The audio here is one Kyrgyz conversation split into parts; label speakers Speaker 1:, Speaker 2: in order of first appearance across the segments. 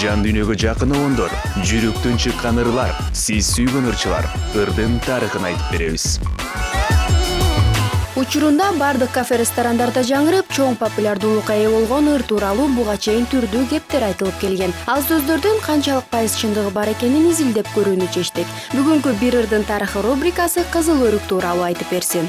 Speaker 1: жан дүйнөгө жакын оңдор, жүрөктөн чыккан ырлар, сиз сүйгөн ырчылар, ырдын тарыхын айтып беребиз.
Speaker 2: Учурунда бардык кафе-ресторандарда жаңырып, чоң популярдуулукка ээ болгон ыр тууралуу буга чейин түрдүү кептер айтылып келген. Ал сөздөрдүн канчалык пайыз чындыгы бар экенин изилдеп көрүүнү чечтик. Бүгүнкү бир ырдын тарыхы рубрикасы Кызыл өрүк тууралуу айтып берсин.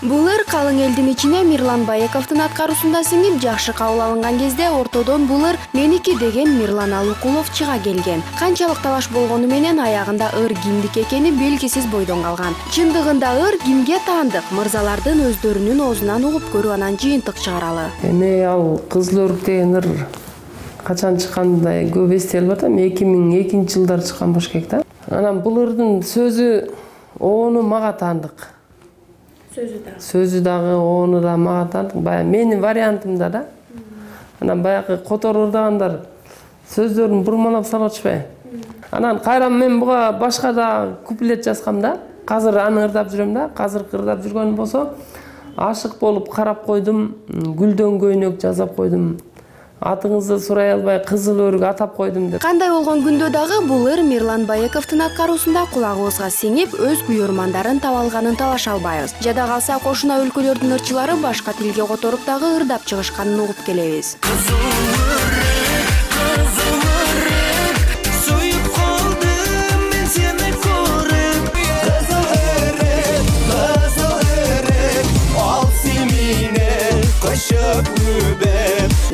Speaker 2: Бул ыр калың элдин ичине Мирлан Байековдун аткаруусунда сиңип, жакшы кабыл алынган кезде ортодон бул ыр меники деген Мирлан Алыкулов чыга келген. Канчалык талаш болгону менен аягында ыр кимдики экени белгисиз бойдон калган. Чындыгында ыр кимге таандык? Мырзалардын өздөрүнүн оозунан угуп көрүп анан жыйынтык чыгаралы.
Speaker 3: Ал Кызыл өрүк деген ыр качан чыккандай көп эстелип атам. 2002 жылдары чыккан болуш керек да. Анан бул ырдын сөзү оону мага таандык. Сөзү дагы, оону да мага таандык. Баягы менин вариантымда да. Анан баягы котор ырдагандар сөздөрүн бурмалап салып атышпайбы? Анан кайра мен буга башка да куплет жазгам да. Азыр аны ырдап жүрөм да. Азыркы ырдап жүргөнүм болсо, ашык болуп карап койдум, гүлдөн көйнөк жасап койдум. Атыңызды сурай албай кызыл өрүк атап койдум деп.
Speaker 2: Кандай болгон күндө дагы бул ыр Мирлан Байековдун аткаруусунда кулагыбызга сиңип, өз күйөрмандарын таба алганын талаша албайбыз. Жада калса кошуна өлкөлөрдүн ырчылары башка тилге которуп дагы ырдап чыгышканын угуп келебиз.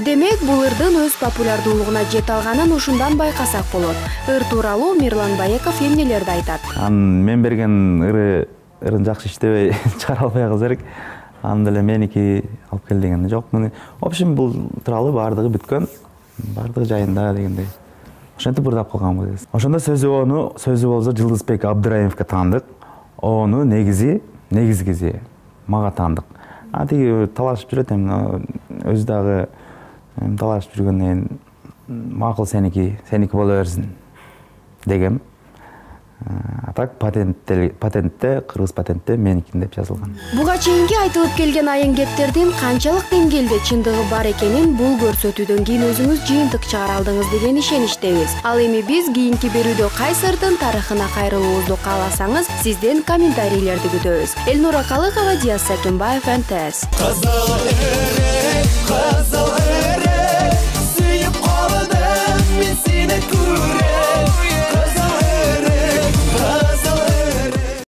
Speaker 2: Демек, бул ырдын өз популярдуулугуна жете алганын ушундан байкасак болот. Ыр тууралуу Мирлан Байеков эмнелерди айтат?
Speaker 4: Мен берген ырын жакшы иштебей чыгара албай калса керек. Аны деле меники алып кел деген жок. В общем, бул тууралуу бардыгы бүткөн, бардыгы жайында дегендей. Ошентип ырдап калганбыз. Ошондо сөзү болсо Жылдызбек Абдыраимовго таандык. Ону негизгизи мага таандык. Тиги талашып жүрөт эми, өзү дагы талашып жүргөндөн кийин макул сеники боло берсин дегем. Так патентте, кыргыз патентте меникин деп жазылган.
Speaker 2: Буга чейинки айтылып келген айын кептердин канчалык деңгээлде чындыгы бар экенин бул көрсөтүүдөн кийин өзүңүз жыйынтык чыгара алдыңыз деген ишеничтебиз. Ал эми биз кийинки берүүдө кайсы ырдын тарыхына кайрылуубузду кааласаңыз, сизден комментарийлерди күтөбүз. Элнура Калыкова, Диас Сакимбаев, НТС.